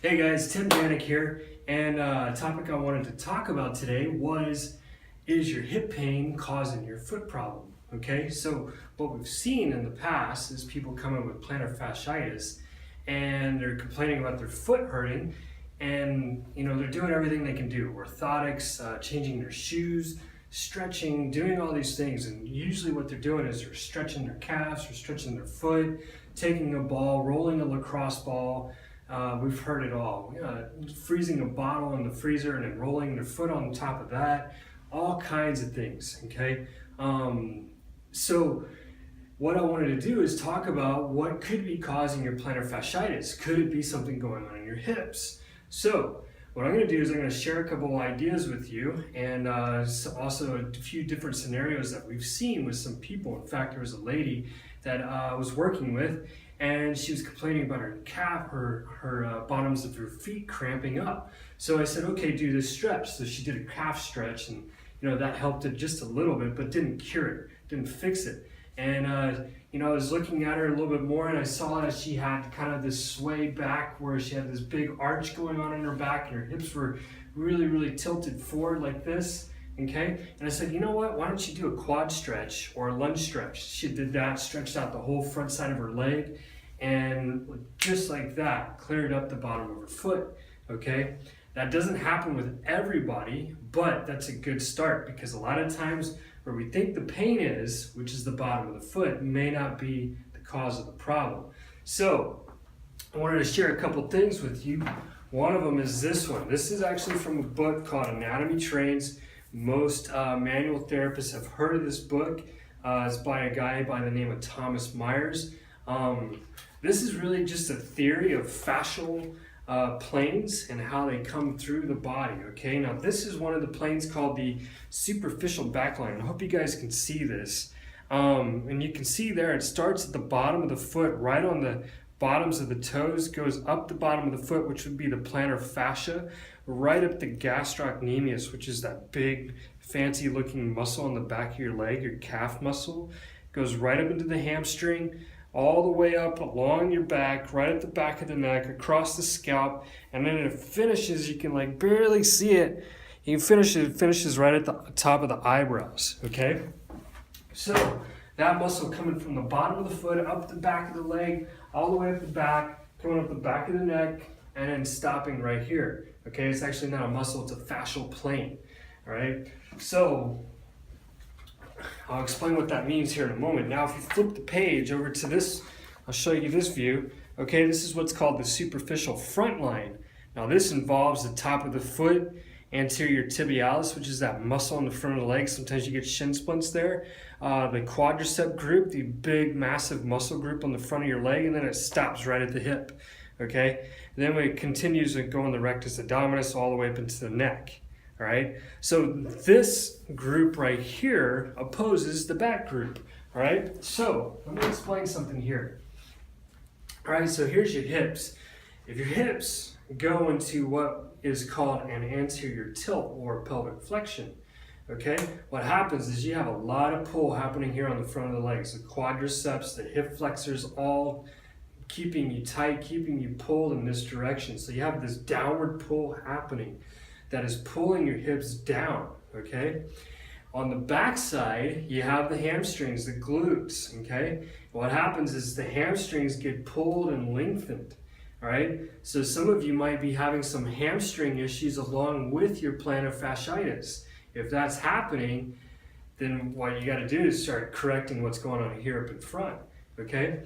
Hey guys, Tim Janik here, and a topic I wanted to talk about today is your hip pain causing your foot problem? Okay, so what we've seen in the past is people come in with plantar fasciitis and they're complaining about their foot hurting, and they're doing everything they can do, orthotics, changing their shoes, stretching, doing all these things, and usually what they're doing is they're stretching their calves or stretching their foot, taking a ball, rolling a lacrosse ball. We've heard it all. Freezing a bottle in the freezer and then rolling their foot on top of that. All kinds of things, okay? So what I wanted to do is talk about what could be causing your plantar fasciitis. Could it be something going on in your hips? So what I'm going to do is I'm going to share a couple of ideas with you, and also a few different scenarios that we've seen with some people. In fact, there was a lady that I was working with, and she was complaining about her calf, her bottoms of her feet cramping up. So I said, okay, do this stretch. So she did a calf stretch, and that helped it just a little bit, but didn't cure it, didn't fix it. And I was looking at her a little bit more, and I saw that she had kind of this sway back where she had this big arch going on in her back, and her hips were really, really tilted forward like this. Okay, and I said, you know what, why don't you do a quad stretch or a lunge stretch? She did that, stretched out the whole front side of her leg, and just like that, cleared up the bottom of her foot. Okay, that doesn't happen with everybody, but that's a good start, because a lot of times where we think the pain is, which is the bottom of the foot, may not be the cause of the problem. So I wanted to share a couple things with you. One of them is this one. This is actually from a book called Anatomy Trains. Most manual therapists have heard of this book. It's by a guy by the name of Thomas Myers. This is really just a theory of fascial planes and how they come through the body. Okay, now this is one of the planes called the superficial backline. I hope you guys can see this. And you can see there it starts at the bottom of the foot, right on the bottoms of the toes, goes up the bottom of the foot, which would be the plantar fascia, right up the gastrocnemius, which is that big fancy looking muscle on the back of your leg, your calf muscle, goes right up into the hamstring, all the way up along your back, right at the back of the neck, across the scalp, and then it finishes, you can barely see it, it finishes right at the top of the eyebrows. Okay, so that muscle coming from the bottom of the foot, up the back of the leg, all the way up the back, coming up the back of the neck, and then stopping right here. Okay, it's actually not a muscle, it's a fascial plane. All right, so I'll explain what that means here in a moment. Now, if you flip the page over to this, I'll show you this view. Okay, this is what's called the superficial front line. Now, this involves the top of the foot, anterior tibialis, which is that muscle in the front of the leg. Sometimes you get shin splints there. The quadricep group, the big, massive muscle group on the front of your leg, and then it stops right at the hip. Okay, and then it continues to go in the rectus abdominis all the way up into the neck. All right, so this group right here opposes the back group. All right, so let me explain something here. All right, so here's your hips. If your hips go into what is called an anterior tilt or pelvic flexion, okay, what happens is you have a lot of pull happening here on the front of the legs, the quadriceps, the hip flexors, all keeping you tight, keeping you pulled in this direction. So you have this downward pull happening that is pulling your hips down. Okay, on the back side you have the hamstrings, the glutes. Okay, what happens is the hamstrings get pulled and lengthened. All right, so some of you might be having some hamstring issues along with your plantar fasciitis. If that's happening, then what you got to do is start correcting what's going on here up in front. Okay,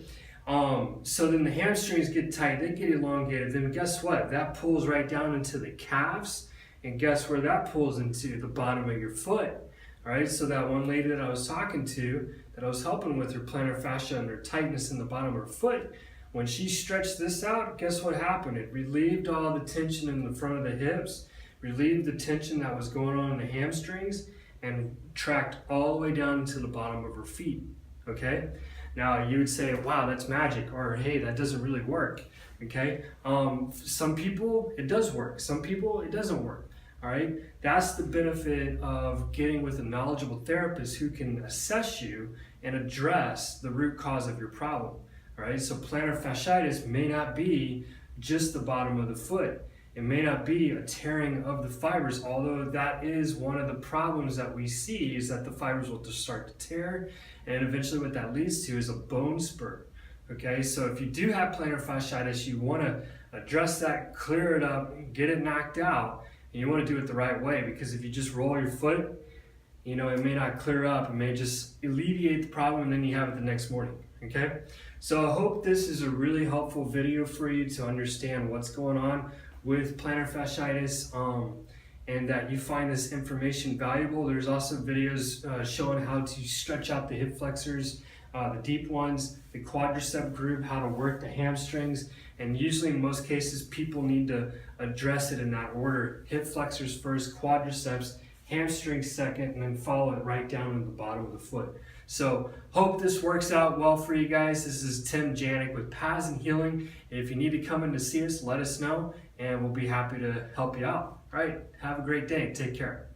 so then the hamstrings get tight, they get elongated, then guess what? That pulls right down into the calves, and guess where that pulls into? The bottom of your foot. All right, so that one lady that I was talking to, that I was helping with her plantar fascia and her tightness in the bottom of her foot, when she stretched this out, guess what happened? It relieved all the tension in the front of the hips, relieved the tension that was going on in the hamstrings, and tracked all the way down to the bottom of her feet. Okay? Now you would say, wow, that's magic, or hey, that doesn't really work. Okay? Some people it does work, some people it doesn't work. All right? That's the benefit of getting with a knowledgeable therapist who can assess you and address the root cause of your problem. All right, so plantar fasciitis may not be just the bottom of the foot. It may not be a tearing of the fibers, although that is one of the problems that we see, is that the fibers will just start to tear, and eventually what that leads to is a bone spur. Okay, so if you do have plantar fasciitis, you want to address that, clear it up, get it knocked out, and you want to do it the right way, because if you just roll your foot, you know, it may not clear up, it may just alleviate the problem, and then you have it the next morning. Okay, so I hope this is a really helpful video for you to understand what's going on with plantar fasciitis, and that you find this information valuable. There's also videos showing how to stretch out the hip flexors, the deep ones, the quadricep group, how to work the hamstrings, and usually in most cases people need to address it in that order: hip flexors first, quadriceps, hamstrings second, and then follow it right down to the bottom of the foot. So hope this works out well for you guys. This is Tim Janik with Paths and Healing. If you need to come in to see us, let us know, and we'll be happy to help you out. All right, have a great day. Take care.